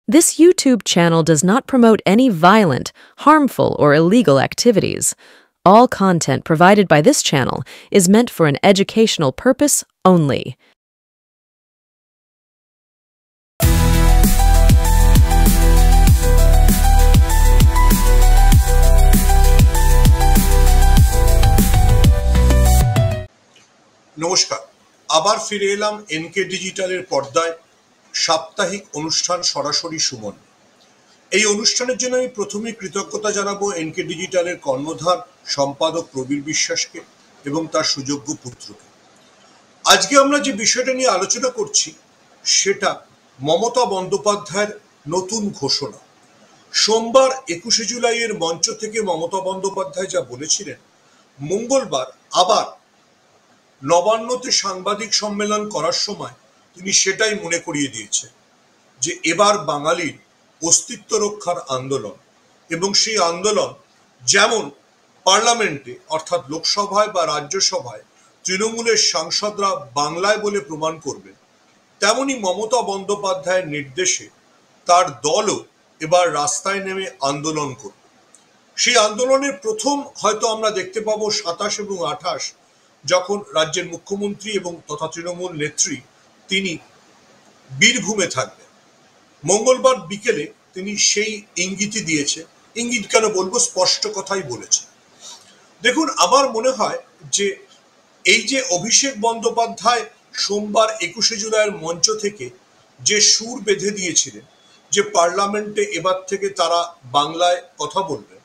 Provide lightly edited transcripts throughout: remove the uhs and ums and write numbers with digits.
This YouTube channel does not promote any violent, harmful, or illegal activities. All content provided by this channel is meant for an educational purpose only. নমস্কার, আবার ফিরে এলাম NK ডিজিটালের পর্দায় সাপ্তাহিক অনুষ্ঠান সরাসরি সুমন। এই অনুষ্ঠানের জন্য আমি প্রথমেই কৃতজ্ঞতা জানাবো এনকে ডিজিটালের কর্ণধার সম্পাদক প্রবীর বিশ্বাসকে এবং তার সুযোগ্য পুত্রকে। আজকে আমরা যে বিষয়টা নিয়ে আলোচনা করছি সেটা মমতা বন্দ্যোপাধ্যায়ের নতুন ঘোষণা। সোমবার 21শে জুলাইয়ের মঞ্চ থেকে মমতা বন্দ্যোপাধ্যায় যা বলেছিলেন, মঙ্গলবার আবার নবান্নতে সাংবাদিক সম্মেলন করার সময় তিনি সেটাই মনে করিয়ে দিয়েছেন যে এবার বাঙালির অস্তিত্ব রক্ষার আন্দোলন, এবং সেই আন্দোলন যেমন পার্লামেন্টে অর্থাৎ লোকসভায় বা রাজ্যসভায় তৃণমূলের সাংসদরা বাংলায় বলে প্রমাণ করবেন, তেমনি মমতা বন্দ্যোপাধ্যায়ের নির্দেশে তার দলও এবার রাস্তায় নেমে আন্দোলন করবে। সেই আন্দোলনের প্রথম হয়তো আমরা দেখতে পাবো 27 এবং 28, যখন রাজ্যের মুখ্যমন্ত্রী এবং তথা তৃণমূল নেত্রী তিনি বীরভূমে থাকবেন। মঙ্গলবার বিকেলে তিনি সেই ইঙ্গিতই দিয়েছে, ইঙ্গিত কেন বলবো, স্পষ্ট কথাই বলেছে। দেখুন, আমার মনে হয় যে এই যে অভিষেক বন্দ্যোপাধ্যায় সোমবার 21শে জুলাইয়ের মঞ্চ থেকে যে সুর বেঁধে দিয়েছিলেন যে পার্লামেন্টে এবার থেকে তারা বাংলায় কথা বলবেন,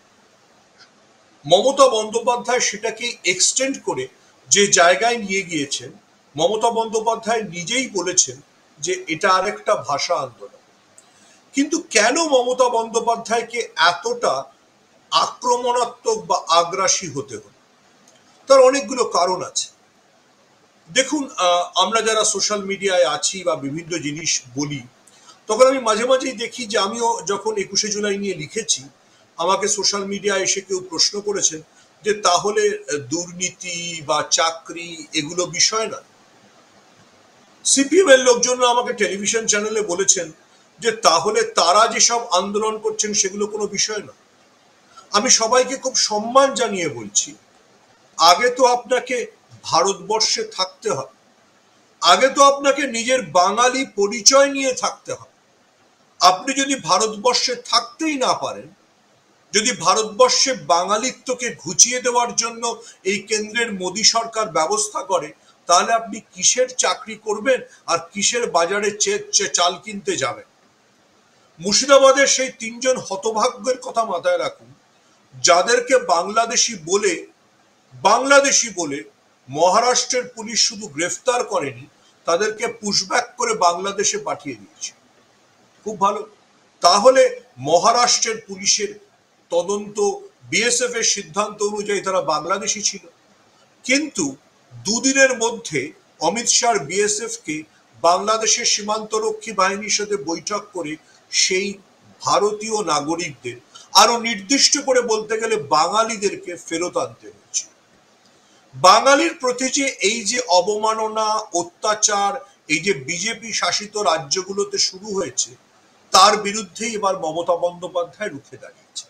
মমতা বন্দ্যোপাধ্যায় সেটাকে এক্সটেন্ড করে যে জায়গায় নিয়ে গিয়েছেন, মমতা বন্দ্যোপাধ্যায় নিজেই বলেছেন যে এটা আরেকটা ভাষা আন্দোলন। কিন্তু কেন মমতা বন্দ্যোপাধ্যায়কে এতটা আক্রমণাত্মক বা আগ্রাসী হতে হলো? তার অনেকগুলো কারণ আছে। দেখুন, আমরা যারা সোশ্যাল মিডিয়ায় আছি বা বিভিন্ন জিনিস বলি, তখন আমি মাঝে মাঝেই দেখি যে আমিও যখন 21শে জুলাই নিয়ে লিখেছি, আমাকে সোশ্যাল মিডিয়ায় এসে কেউ প্রশ্ন করেছেন যে তাহলে দুর্নীতি বা চাকরি এগুলো বিষয় না। সিপিএম এর লোকজন আমাকে টেলিভিশন চ্যানেলে বলেছেন যে তাহলে তারা যেসব আন্দোলন করছেন সেগুলো কোনো বিষয় না। আমি সবাইকে খুব সম্মান জানিয়ে বলছি, আগে তো আপনাকে ভারতবর্ষে থাকতে হবে, আগে তো আপনাকে নিজের বাঙালি পরিচয় নিয়ে থাকতে হবে। আপনি যদি ভারতবর্ষে থাকতেই না পারেন, যদি ভারতবর্ষে বাঙালিত্বকে ঘুচিয়ে দেওয়ার জন্য এই কেন্দ্রের মোদী সরকার ব্যবস্থা করে, তাহলে আপনি কিসের চাকরি করবেন আর কিসের বাজারে চাল কিনতে যাবেন? মুর্শিদাবাদের সেই 3 জন হতভাগ্যের কথা মাথায় রাখুন, যাদেরকে বাংলাদেশি বলে মহারাষ্ট্রের পুলিশ শুধু গ্রেফতার করেনি, তাদেরকে পুশব্যাক করে বাংলাদেশে পাঠিয়ে দিয়েছে। খুব ভালো। তাহলে মহারাষ্ট্রের পুলিশের তদন্ত, বিএসএফ এর সিদ্ধান্ত অনুযায়ী তারা বাংলাদেশি ছিল, কিন্তু দুদিনের মধ্যে অমিত শাহ বিএসএফ কে বাংলাদেশের সীমান্তরক্ষী বাহিনীর সাথে বৈঠক করে সেই ভারতীয় নাগরিকদের, আরো নির্দিষ্ট করে বলতে গেলে বাঙালিদেরকে ফেরত আনতে হয়েছে। বাঙালির প্রতি যে এই যে অবমাননা, অত্যাচার, এই যে বিজেপি শাসিত রাজ্যগুলোতে শুরু হয়েছে, তার বিরুদ্ধেই এবার মমতা বন্দ্যোপাধ্যায় রুখে দাঁড়িয়েছে।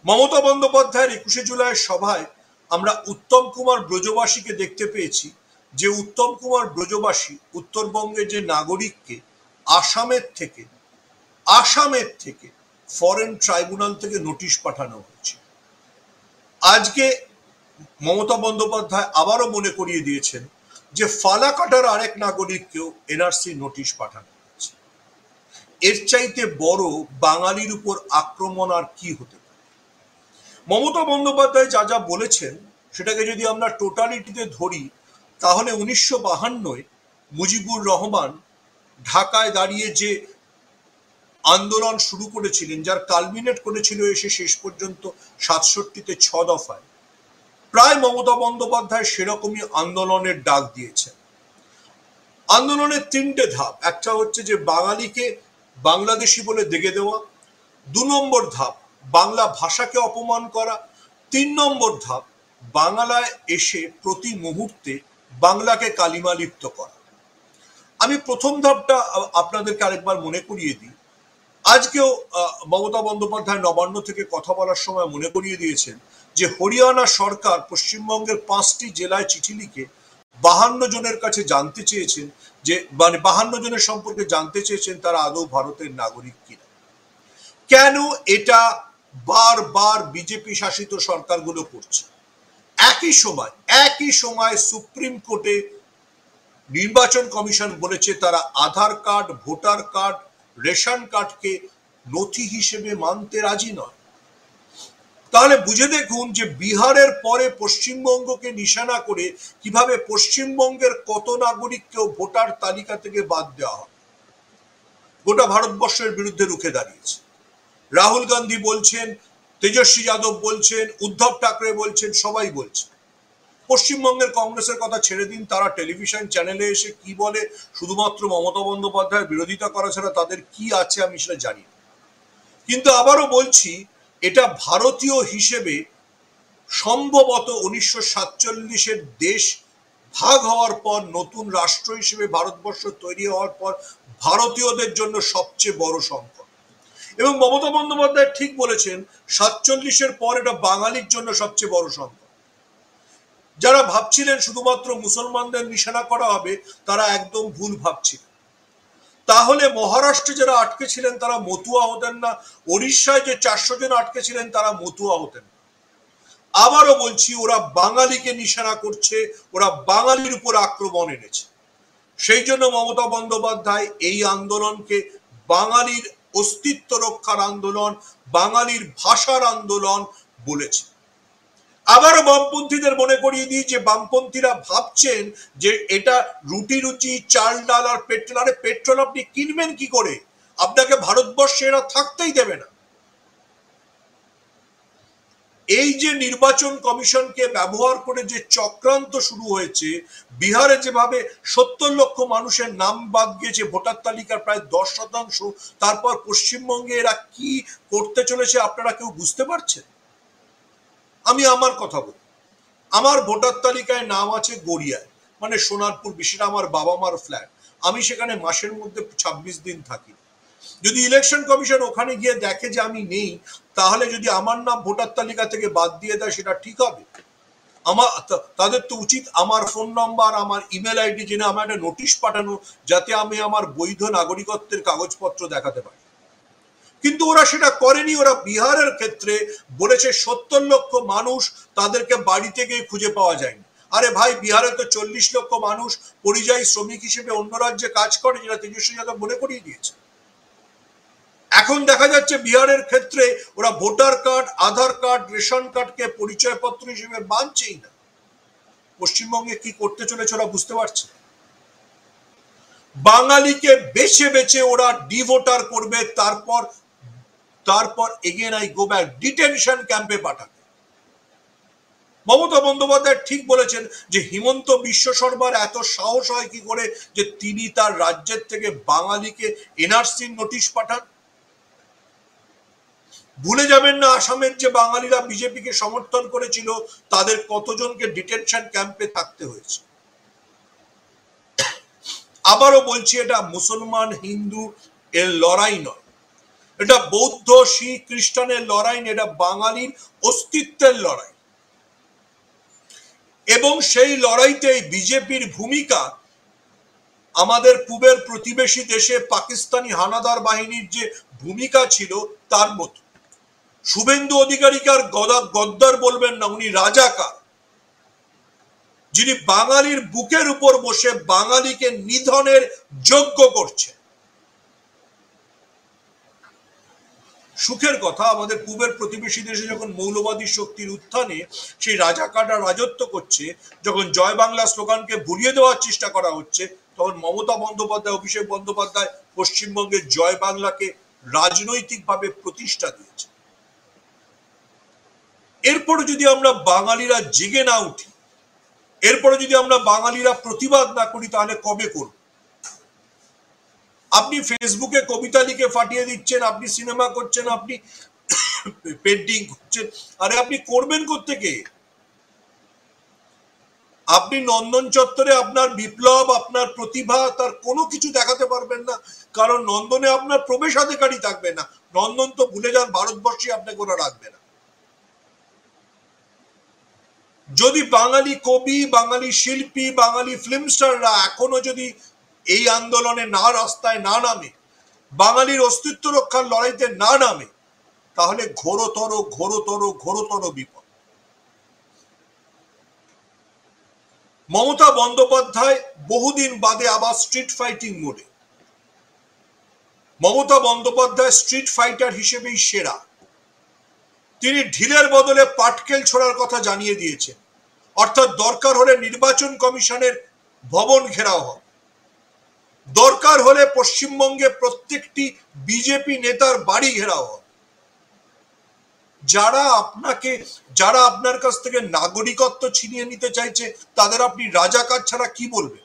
মমতা বন্দ্যোপাধ্যায়ের 21শে জুলাইয়ের সভায় আমরা উত্তম কুমার ব্রজবাসীকে দেখতে পেয়েছি, যে উত্তম কুমার ব্রজবাসী উত্তরবঙ্গের যে নাগরিককে আসামের থেকে ফরেন ট্রাইব্যুনাল থেকে নোটিশ পাঠানো হয়েছে। আজকে মমতা বন্দ্যোপাধ্যায় আবারও মনে করিয়ে দিয়েছেন যে ফালাকাটার আরেক নাগরিককেও এনআরসি নোটিশ পাঠানো হয়েছে। এর চাইতে বড় বাঙালির উপর আক্রমণ আর কি হতে পারে? মমতা বন্দ্যোপাধ্যায় যা যা বলেছেন সেটাকে যদি আমরা টোটালিটিতে ধরি, তাহলে 1952 মুজিবুর রহমান ঢাকায় দাঁড়িয়ে যে আন্দোলন শুরু করেছিলেন, যার কালমিনেট করেছিল এসে শেষ পর্যন্ত 67তে 6 দফায়, প্রায় মমতা বন্দ্যোপাধ্যায় সেরকমই আন্দোলনের ডাক দিয়েছেন। আন্দোলনের 3টে ধাপ। একটা হচ্ছে যে বাঙালিকে বাংলাদেশি বলে দেগে দেওয়া, 2 নম্বর ধাপ বাংলা ভাষাকে অপমান করা, 3 নম্বর ধাপ বাংলায় এসে প্রতি মুহূর্তে বাংলাকে কালিমা লিপ্ত করা। আমি প্রথম ধাপটা আপনাদেরকে আরেকবার মনে করিয়ে দিই। আজকেও মমতা বন্দ্যোপাধ্যায় নবান্ন থেকে কথা বলার সময় মনে করিয়ে দিয়েছেন যে হরিয়ানা সরকার পশ্চিমবঙ্গের 5টি জেলায় চিঠি লিখে 52 জনের কাছে জানতে চেয়েছেন যে মানে 52 জনের সম্পর্কে জানতে চেয়েছেন তারা আদৌ ভারতের নাগরিক কিনা। কেন এটা বারবার বিজেপি শাসিত সরকারগুলো করছে? একই সময় সুপ্রিম কোর্টে নির্বাচন কমিশন বলেছে তারা আধার কার্ড, ভোটার কার্ড, রেশন কার্ডকে নথি হিসেবে মানতে রাজি নয়। তাহলে বুঝে দেখুন যে বিহারের পরে পশ্চিমবঙ্গকে নিশানা করে কিভাবে পশ্চিমবঙ্গের কত নাগরিককেও ভোটার তালিকা থেকে বাদ দেওয়া হয়। গোটা ভারতবর্ষের বিরুদ্ধে রুখে দাঁড়িয়েছে। রাহুল গান্ধী বলছেন, তেজস্বী যাদব বলছেন, উদ্ধব ঠাকরে বলছেন, সবাই বলছে। পশ্চিমবঙ্গের কংগ্রেসের কথা ছেড়ে দিন, তারা টেলিভিশন চ্যানেলে এসে কি বলে শুধুমাত্র মমতা বন্দ্যোপাধ্যায়ের বিরোধিতা করা ছাড়া তাদের কি আছে আমি সেটা জানি না। কিন্তু আবারও বলছি, এটা ভারতীয় হিসেবে সম্ভবত 1947-এর দেশ ভাগ হওয়ার পর, নতুন রাষ্ট্র হিসেবে ভারতবর্ষ তৈরি হওয়ার পর ভারতীয়দের জন্য সবচেয়ে বড় সংকট। এবং মমতা বন্দ্যোপাধ্যায় ঠিক বলেছেন, 47-এর পর এটা বাঙালির জন্য সবচেয়ে বড় সংকট। যারা ভাবছিলেন শুধুমাত্র মুসলমানদের নিশানা করা হবে তারা একদম ভুল ভাবছিলেন। তাহলে মহারাষ্ট্রে যারা আটকে ছিলেন তারা মতুয়া হতেন না, ওড়িশায় যে 400 জন আটকে ছিলেন তারা মতুয়া হতেন না। আবারও বলছি, ওরা বাঙালিকে নিশানা করছে, ওরা বাঙালির উপর আক্রমণ এনেছে। সেই জন্য মমতা বন্দ্যোপাধ্যায় এই আন্দোলনকে বাঙালির অস্তিত্ব রক্ষার আন্দোলন, বাঙালির ভাষার আন্দোলন বলেছে। আবারও বামপন্থীদের মনে করিয়ে দিই যে বামপন্থীরা ভাবছেন যে এটা রুটি রুচি, চাল ডাল আর পেট্রোল। আরে পেট্রোল আপনি কিনবেন কি করে? আপনাকে ভারতবর্ষে এরা থাকতেই দেবে না। এই যে নির্বাচন কমিশনকে ব্যবহার করে যে চক্রান্ত শুরু হয়েছে, বিহারে যেভাবে 70 লক্ষ মানুষের নাম বাদ গিয়েছে ভোটার তালিকার প্রায় 10%, তারপর পশ্চিমবঙ্গে এরা কি করতে চলেছে আপনারা কেউ বুঝতে পারছেন? আমি আমার কথা বলি, আমার ভোটার তালিকায় নাম আছে গড়িয়ায়, মানে সোনারপুর, সেটা আমার বাবা মার ফ্ল্যাট। আমি সেখানে মাসের মধ্যে 26 দিন থাকি। যদি ইলেকশন কমিশন ওখানে গিয়ে দেখে যে আমি নেই, তাহলে যদি আমার নাম ভোটার তালিকা থেকে বাদ দিয়ে দেয় সেটা ঠিক হবে? তাদের তো উচিত আমার ফোন নাম্বার, আমার ইমেল আইডি জেনে আমার একটা নোটিশ পাঠানো, যাতে আমি আমার বৈধ নাগরিকত্বের কাগজপত্র দেখাতে পারি। কিন্তু ওরা সেটা করেনি। ওরা বিহারের ক্ষেত্রে বলেছে 70 লক্ষ মানুষ, তাদেরকে বাড়ি থেকে খুঁজে পাওয়া যায়নি। আরে ভাই, বিহারে তো 40 লক্ষ মানুষ পরিযায়ী শ্রমিক হিসেবে অন্য রাজ্যে কাজ করে, যেটা তেজস্বী যাদব মনে করিয়ে দিয়েছে। এখন দেখা যাচ্ছে বিহারের ক্ষেত্রে ওরা ভোটার কার্ড, আধার কার্ড, রেশন কার্ডকে পরিচয়পত্র হিসেবে মানছেই না। পশ্চিমবঙ্গে কি করতে চলেছে ওরা বুঝতে পারছে। বাঙালিকে বেছে বেছে ওরা ডিভোটার করবে, তারপর again I go back, detention ক্যাম্পে পাঠাবে। মমতা বন্দ্যোপাধ্যায় ঠিক বলেছেন যে হিমন্ত বিশ্ব শর্মার এত সাহস হয় কি করে যে তিনি তার রাজ্যের থেকে বাঙালিকে এনআরসি নোটিশ পাঠান। ভুলে যাবেন না, আসামের যে বাঙালিরা বিজেপিকে সমর্থন করেছিল তাদের কতজনকে ডিটেনশন ক্যাম্পে থাকতে হয়েছে। আবারও বলছি, এটা মুসলমান হিন্দু এর লড়াই নয়, এটা বৌদ্ধ শিখ খ্রিস্টানের লড়াই, এটা বাঙালির অস্তিত্বের লড়াই। এবং সেই লড়াইতে বিজেপির ভূমিকা আমাদের পূবের প্রতিবেশী দেশে পাকিস্তানি হানাদার বাহিনীর যে ভূমিকা ছিল তার মতো। শুভেন্দু অধিকারীকে আর গদ্দার বলবেন না, উনি রাজাকার, যিনি বাঙালির বুকের উপর বসে বাঙালিকে নিধনের যোগ্য করছে। সুখের কথা, আমাদের পূবের প্রতিবেশী দেশে যখন মৌলবাদী শক্তির উত্থানে সেই রাজাকাররা রাজত্ব করছে, যখন জয় বাংলা স্লোগানকে ভুলিয়ে দেওয়ার চেষ্টা করা হচ্ছে, তখন মমতা বন্দ্যোপাধ্যায়, অভিষেক বন্দ্যোপাধ্যায় পশ্চিমবঙ্গের জয় বাংলাকে রাজনৈতিকভাবে প্রতিষ্ঠা দিয়েছে। এরপরে যদি আমরা বাঙালিরা জেগে না উঠি, এরপরে যদি আমরা বাঙালিরা প্রতিবাদ না করি, তাহলে কবে করব? আপনি ফেসবুকে কবিতা লিখে ফাটিয়ে দিচ্ছেন, আপনি সিনেমা করছেন, আপনি পেন্টিং করছেন, আরে আপনি করবেন কোত্থেকে? আপনি নন্দন চত্বরে আপনার বিপ্লব, আপনার প্রতিভা, তার কোনো কিছু দেখাতে পারবেন না, কারণ নন্দনে আপনার প্রবেশাধিকারী থাকবে না। নন্দন তো ভুলে যান, ভারতবর্ষে আপনাকে ওরা রাখবে না। যদি বাঙালি কবি, বাঙালি শিল্পী, বাঙালি ফিল্ম স্টাররা এখনো যদি এই আন্দোলনে না রাস্তায় না নামে, বাঙালির অস্তিত্ব রক্ষার লড়াইতে না নামে, তাহলে ঘোরতর ঘোরতর ঘোরতর বিপদ। মমতা বন্দ্যোপাধ্যায় বহুদিন বাদে আবার স্ট্রিট ফাইটিং মোডে। মমতা বন্দ্যোপাধ্যায় স্ট্রিট ফাইটার হিসেবেই সেরা। তিনি ঢিলের বদলে পাটকেল ছোড়ার কথা জানিয়ে দিয়েছেন, অর্থাৎ দরকার হলে নির্বাচন কমিশনের ভবন ঘেরাও হবে, দরকার হলে পশ্চিমবঙ্গে প্রত্যেকটি বিজেপি নেতার বাড়ি ঘেরাও হবে। যারা আপনার কাছ থেকে নাগরিকত্ব ছিনিয়ে নিতে চাইছে, তাদের আপনি রাজাকার ছাড়া কি বলবেন?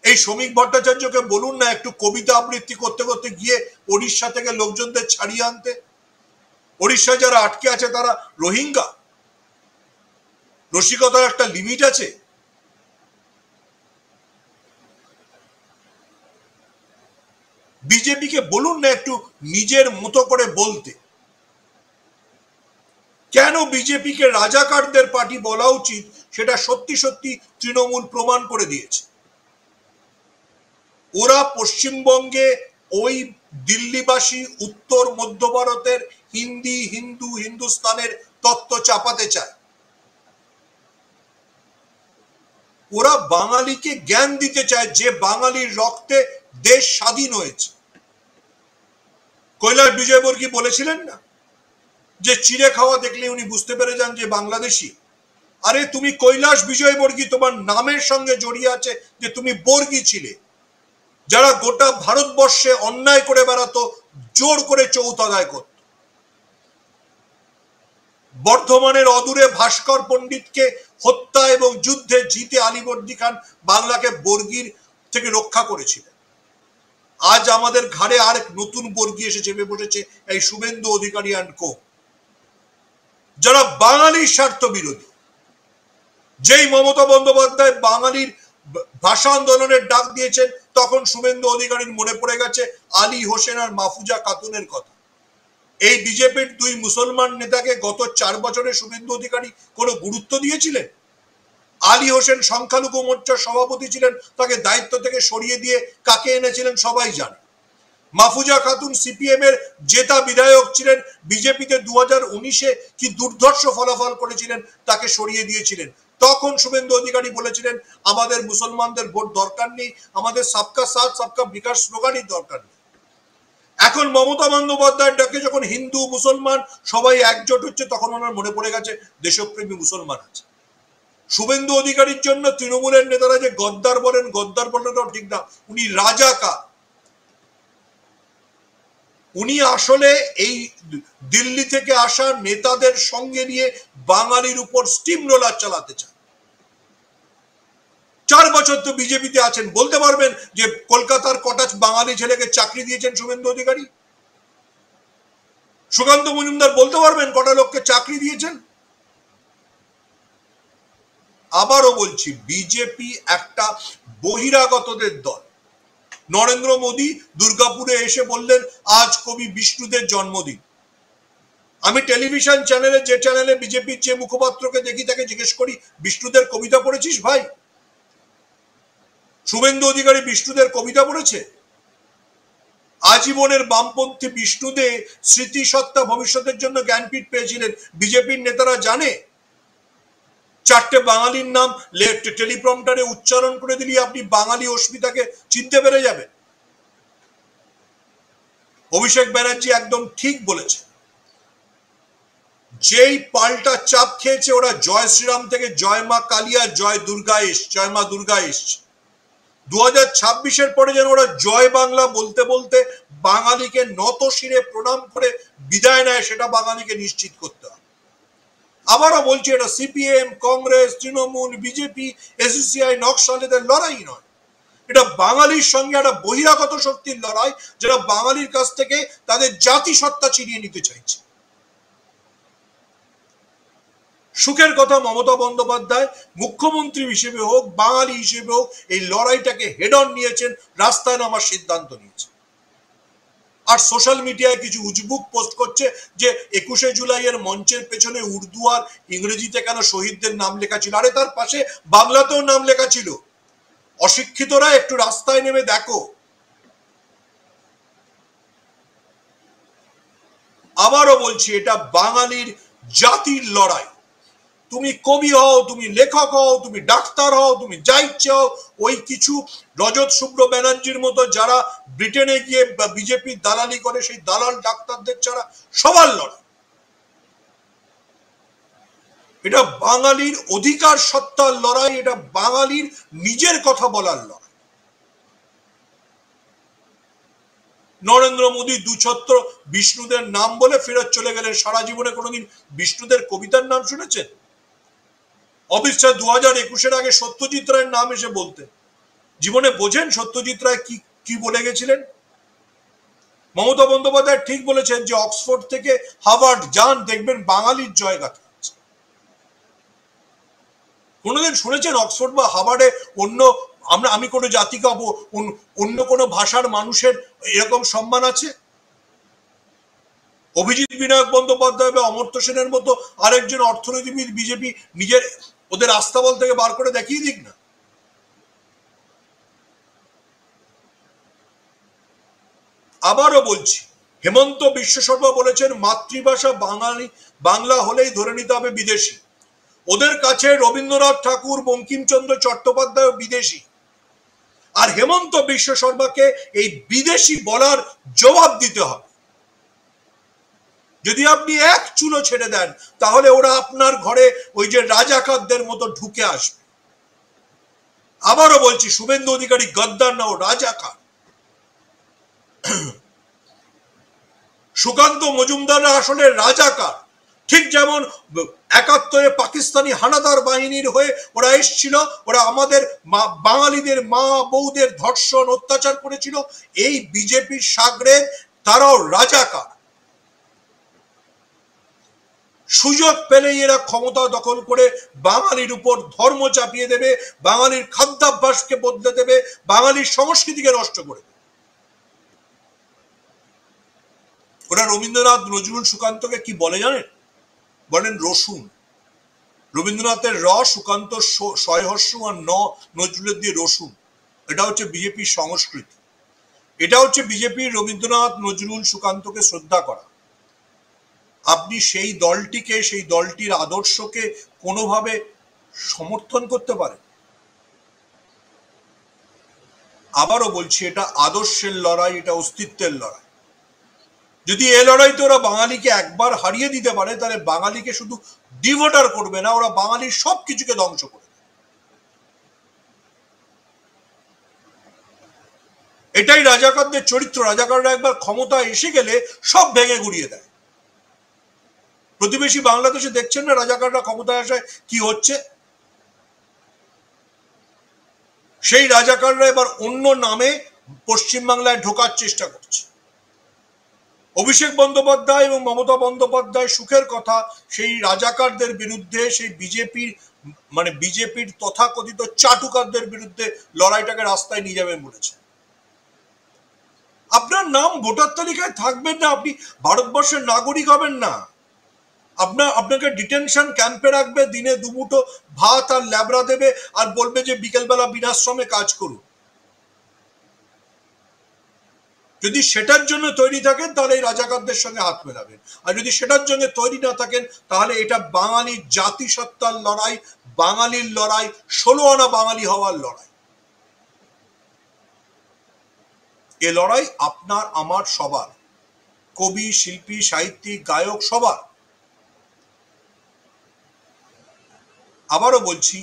এই শ্রমিক ভট্টাচার্যকে বলুন না একটু কবিতা আবৃত্তি করতে করতে গিয়ে ওড়িশা থেকে লোকজনদের ছাড়িয়ে আনতে। ওড়িশায় যারা আটকে আছে তারা রোহিঙ্গা। রসিকতার একটা লিমিট আছে। বিজেপিকে বলুন না একটু নিজের মতো করে বলতে। কেন বিজেপিকে রাজাকারদের পার্টি বলা উচিত সেটা সত্যি সত্যি তৃণমূল প্রমাণ করে দিয়েছে। ওরা পশ্চিমবঙ্গে ওই দিল্লিবাসী, উত্তর মধ্য ভারতের হিন্দি, হিন্দু, হিন্দুস্তানের তত্ত্ব চাপাতে চায়। ওরা বাঙালিকে জ্ঞান দিতে চায় যে বাঙালির রক্তে দেশ স্বাধীন হয়েছে। কৈলাস বিজয়বর্গী বলেছিলেন না যে চিড়ে খাওয়া দেখলে উনি বুঝতে পেরে যান যে বাংলাদেশি। আরে তুমি কৈলাস বিজয়বর্গী, তোমার নামের সঙ্গে জড়িয়ে আছে যে তুমি বর্গী ছিলে, যারা গোটা ভারতবর্ষে অন্যায় করে বেড়াতো, জোর করে চৌত আদায় করত। বর্ধমানের অদূরে ভাস্কর পণ্ডিতকে হত্যা এবং যুদ্ধে জিতে আলীবর্দী খান বাংলাকে বর্গীর থেকে রক্ষা করেছিলেন। আজ আমাদের ঘাড়ে আর নতুন বর্গী এসে চেপে বসেছে, এই শুভেন্দু অধিকারী অ্যান্ড কো, যারা বাঙালির স্বার্থ বিরোধী। যেই মমতা বন্দ্যোপাধ্যায় বাঙালির ভাষা আন্দোলনের ডাক দিয়েছেন, তখন শুভেন্দু অধিকারীর মনে পড়ে গেছে আলী হোসেন আর মাহফুজা খাতুনের কথা। এই বিজেপির দুই মুসলমান নেতাকে গত 4 বছরে শুভেন্দু অধিকারী কোনো গুরুত্ব দিয়েছিলেন? আলী হোসেন সংখ্যালঘু মোর্চার সভাপতি ছিলেন, তাকে দায়িত্ব থেকে সরিয়ে দিয়ে কাকে এনেছিলেন সবাই জানে। মাহফুজা খাতুন সিপিএম এর জেতা বিধায়ক ছিলেন, বিজেপিতে 2019-এ কি দুর্ধর্ষ ফলাফল করেছিলেন, তাকে সরিয়ে দিয়েছিলেন। তখন শুভেন্দু অধিকারী বলেছিলেন আমাদের মুসলমানদের ভোট দরকার নেই, আমাদের সবকা সাথ সবকা বিকাশ স্লোগানই দরকার নেই। এখন মমতা বন্দ্যোপাধ্যায়ের ডাকে যখন হিন্দু মুসলমান সবাই একজোট হচ্ছে, তখন ওনার মনে পড়ে গেছে দেশপ্রেমী মুসলমান আছে। শুভেন্দু অধিকারীর জন্য তৃণমূলের নেতারা যে গদ্দার বলেন, গদ্দার বলাটাও ঠিক না, উনি রাজাকার। উনি আসলে এই দিল্লি থেকে আসা নেতাদের সঙ্গে নিয়ে বাঙালির উপর স্টিম রোলার চালাতে চান। 4 বছর তো বিজেপিতে আছেন, বলতে পারবেন যে কলকাতার কটা বাঙালি ছেলেকে চাকরি দিয়েছেন শুভেন্দু অধিকারী? সুকান্ত মজুমদার বলতে পারবেন কটা লোককে চাকরি দিয়েছেন? আবারও বলছি, বিজেপি একটা বহিরাগতদের দল। নরেন্দ্র মোদী দুর্গাপুরে এসে বললেন আজ কবি বিষ্ণুদের জন্মদিন। আমি টেলিভিশন চ্যানেলে, যে চ্যানেলে বিজেপির যে মুখপাত্রকে দেখি, তাকে জিজ্ঞেস করি বিষ্ণুদের কবিতা পড়েছিস ভাই? শুভেন্দু অধিকারী বিষ্ণুদের কবিতা পড়েছে? আজীবনের বামপন্থী বিষ্ণুদে স্মৃতিসত্তা ভবিষ্যতের জন্য জ্ঞানপীঠ পেয়েছিলেন। বিজেপির নেতারা জানে 4টে বাঙালির নাম টেলিপ্রম্পটারে উচ্চারণ করে দিলে আপনি বাঙালি অস্মিতাকে চিনতে পেরে যাবেন। অভিষেক ব্যানার্জি একদম ঠিক বলেছে, যেই পাল্টা চাপ খেয়েছে ওরা জয় শ্রীরাম থেকে জয় মা কালিয়া, জয় দুর্গা এসছে, জয় মা দুর্গা এসছে। 2026-এর পরে যেন ওরা জয় বাংলা বলতে বলতে বাঙালিকে নত শিরে প্রণাম করে বিদায় নেয়, সেটা বাঙালিকে নিশ্চিত করতে হবে। আবারও বলছি, এটা সিপিএম, কংগ্রেস, তৃণমূল, বিজেপি, এসইসিআই, নকশালেদের লড়াই নয়, এটা বাঙালির সঙ্গে একটা বহিরাগত শক্তির লড়াই, যারা বাঙালির কাছ থেকে তাদের জাতিসত্তা ছিনিয়ে নিতে চাইছে। সুখের কথা, মমতা বন্দ্যোপাধ্যায় মুখ্যমন্ত্রী হিসেবে হোক, বাঙালি হিসেবে হোক, এই লড়াইটাকে হেড অন নিয়েছেন, রাস্তায় নামার সিদ্ধান্ত নিয়েছেন। আর সোশ্যাল মিডিয়ায় কিছু উজবুক পোস্ট করছে যে 21শে জুলাইয়ের মঞ্চের পেছনে উর্দু আর ইংরেজিতে কেন শহীদদের নাম লেখা ছিল? আরে তার পাশে বাংলাতেও নাম লেখা ছিল। অশিক্ষিতরা একটু রাস্তায় নেমে দেখো। আবারও বলছি, এটা বাঙালির জাতির লড়াই। তুমি কবি হও, তুমি লেখক হও, তুমি ডাক্তার হও, তুমি যা ইচ্ছে হও, ওই কিছু রজত শুভ্র ব্যানার্জির মতো যারা ব্রিটেনে গিয়ে বিজেপি দালালি করে, সেই দালাল ডাক্তারদের ছাড়া সবার লড়াই। এটা বাঙালির অধিকার সত্তার লড়াই, এটা বাঙালির নিজের কথা বলার লড়াই। নরেন্দ্র মোদী দুছত্র বিষ্ণুদের নাম বলে ফেরত চলে গেলেন। সারা জীবনে কোনোদিন বিষ্ণুদের কবিতার নাম শুনেছেন? অমিত শাহ 2021-এর আগে সত্যজিৎ রায়ের নাম এসে বলতে, জীবনে বোঝেন সত্যজিৎ রায় কি কি বলে গেছিলেন? মমতা বন্দ্যোপাধ্যায় ঠিক বলেছেন যে অক্সফোর্ড থেকে হার্ভার্ড যান, দেখবেন বাঙালির জয়গাথা আছে। কোনোদিন শুনেছেন অক্সফোর্ড বা হার্ভার্ডে আমি কোনো জাতিকে অন্য কোনো ভাষার মানুষের এরকম সম্মান আছে? অভিজিৎ বিনায়ক বন্দ্যোপাধ্যায় বা অমর্ত্য সেনের মতো আরেকজন অর্থনীতিবিদ বিজেপি নিজের ওদের আস্তাবল থেকে বার করে দেখিয়ে দিক না। আবারও বলছি, হেমন্ত বিশ্ব শর্মা বলেছেন মাতৃভাষা বাংলা হলেই ধরে নিতে হবে বিদেশি। ওদের কাছে রবীন্দ্রনাথ ঠাকুর, বঙ্কিমচন্দ্র চট্টোপাধ্যায় বিদেশি। আর হেমন্ত বিশ্ব শর্মাকে এই বিদেশি বলার জবাব দিতে হবে। যদি আপনি এক চুলো ছেড়ে দেন, তাহলে ওরা আপনার ঘরে ওই যে রাজাকারদের মতো ঢুকে আসবে। আবারও বলছি, শুভেন্দু অধিকারী গদ্দার না, ও রাজাকার। সুকান্ত মজুমদাররা আসলে রাজাকার। ঠিক যেমন 71-এ পাকিস্তানি হানাদার বাহিনীর হয়ে ওরা এসেছিল, ওরা আমাদের বাঙালিদের মা বউদের ধর্ষণ অত্যাচার করেছিল। এই বিজেপির সাগরে তারাও রাজাকার। সুযোগ পেলেই এরা ক্ষমতা দখল করে বাঙালির উপর ধর্ম চাপিয়ে দেবে, বাঙালির খাদ্যাভ্যাসকে বদলে দেবে, বাঙালির সংস্কৃতিকে নষ্ট করে দেবে। ওরা রবীন্দ্রনাথ, নজরুল, সুকান্তকে কি বলে জানেন? বলেন রসুন। রবীন্দ্রনাথের র, সুকান্ত সয়হস্য, আর নজরুলের দিয়ে রসুন। এটা হচ্ছে বিজেপির সংস্কৃতি। এটা হচ্ছে বিজেপির রবীন্দ্রনাথ, নজরুল, সুকান্তকে শ্রদ্ধা করা। আপনি সেই দলটিকে, সেই দলটির আদর্শকে কোনোভাবে সমর্থন করতে পারেন? আবারও বলছি, এটা আদর্শের লড়াই, এটা অস্তিত্বের লড়াই। যদি এ লড়াইতে ওরা বাঙালিকে একবার হারিয়ে দিতে পারে, তাহলে বাঙালিকে শুধু ডিভোটার করবে না, ওরা বাঙালির সবকিছুকে ধ্বংস করবে। এটাই রাজাকারদের চরিত্র। রাজাকাররা একবার ক্ষমতা এসে গেলে সব ভেঙে গুড়িয়ে দেয়। প্রতিবেশী বাংলাদেশে দেখছেন না রাজাকাররা ক্ষমতায় আসায় কি হচ্ছে? সেই রাজাকাররা এবার অন্য নামে পশ্চিমবাংলায় ঢোকার চেষ্টা করছে। অভিষেক বন্দ্যোপাধ্যায় এবং মমতা বন্দ্যোপাধ্যায় সুখের কথা সেই রাজাকারদের বিরুদ্ধে, সেই বিজেপির তথাকথিত চাটুকারদের বিরুদ্ধে লড়াইটাকে রাস্তায় নিয়ে যাবেন বলেছে। আপনার নাম ভোটার তালিকায় থাকবেন না, আপনি ভারতবর্ষের নাগরিক হবেন না। আপনাকে ডিটেনশন ক্যাম্পে রাখবে, দিনে দুমুঠো ভাত আর ল্যাবড়া দেবে, আর বলবে যে বিকেলবেলা বিনাশ্রমে কাজ করুন। যদি সেটার জন্য তৈরি থাকেন, তাহলে এই রাজাকারদের সঙ্গে হাত মেলাবেন। আর যদি সেটার জন্য তৈরি না থাকেন, তাহলে এটা বাঙালির জাতিসত্তার লড়াই, বাঙালির লড়াই, 16 আনা বাঙালি হওয়ার লড়াই। এ লড়াই আপনার, আমার, সবার। কবি, শিল্পী, সাহিত্যিক, গায়ক, সবার। আবারও বলছি,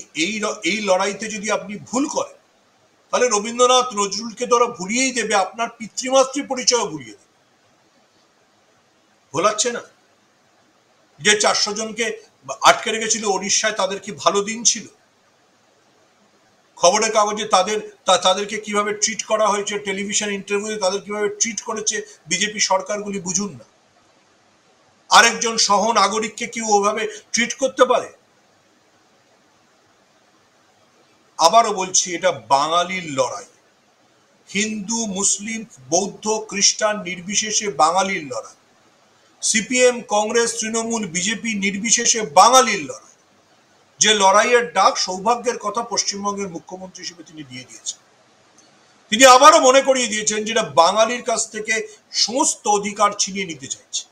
এই লড়াইতে যদি আপনি ভুল করেন, তাহলে রবীন্দ্রনাথ, নজরুলকে তো ওরা ভুলিয়েই দেবে, আপনার পিতৃমাতৃ পরিচয় ভুলিয়ে দেবে। ভোলাচ্ছে না যে 400 জনকে আটকে রেখেছিল ওড়িশায়, তাদের কি ভালো দিন ছিল? খবরের কাগজে তাদেরকে কিভাবে ট্রিট করা হয়েছে, টেলিভিশন ইন্টারভিউতে তাদের কিভাবে ট্রিট করেছে বিজেপি সরকারগুলি, বুঝুন না। আরেকজন সহ নাগরিককে কি ওভাবে ট্রিট করতে পারে? আবারও বলছি, এটা বাঙালির লড়াই। হিন্দু, মুসলিম, বৌদ্ধ, খ্রিস্টান নির্বিশেষে বাঙালির লড়াই। সিপিএম, কংগ্রেস, তৃণমূল, বিজেপি নির্বিশেষে বাঙালির লড়াই। যে লড়াইয়ের ডাক, সৌভাগ্যের কথা পশ্চিমবঙ্গের মুখ্যমন্ত্রী হিসেবে তিনি দিয়ে দিয়েছেন। তিনি আবারও মনে করিয়ে দিয়েছেন যেটা বাঙালির কাছ থেকে সমস্ত অধিকার ছিনিয়ে নিতে চাইছে।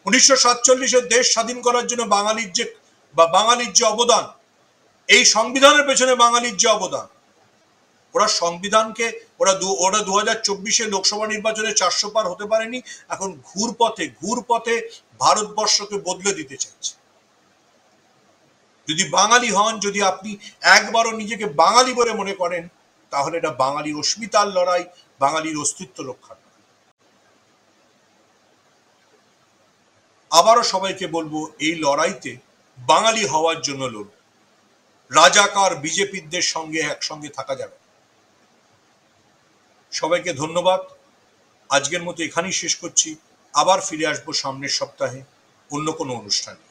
1947-এর দেশ স্বাধীন করার জন্য বাঙালির যে অবদান, এই সংবিধানের পেছনে বাঙালির যে অবদান, ওরা সংবিধানকে ওরা 2024 লোকসভা নির্বাচনে 400 পার হতে পারেনি, এখন ঘুরপথে ভারতবর্ষকে বদলে দিতে চাইছে। যদি বাঙালি হন, যদি আপনি একবারও নিজেকে বাঙালি বলে মনে করেন, তাহলে এটা বাঙালির অস্মিতার লড়াই, বাঙালির অস্তিত্ব রক্ষার লড়াই। আবারও সবাইকে বলবো, এই লড়াইতে বাঙালি হওয়ার জন্য লড়ুন। রাজাকার বিজেপিদের সঙ্গে একসঙ্গে থাকা যাবে। সবাইকে ধন্যবাদ। আজকের মতো এখানেই শেষ করছি। আবার ফিরে আসবো সামনের সপ্তাহে অন্য কোনো অনুষ্ঠানে।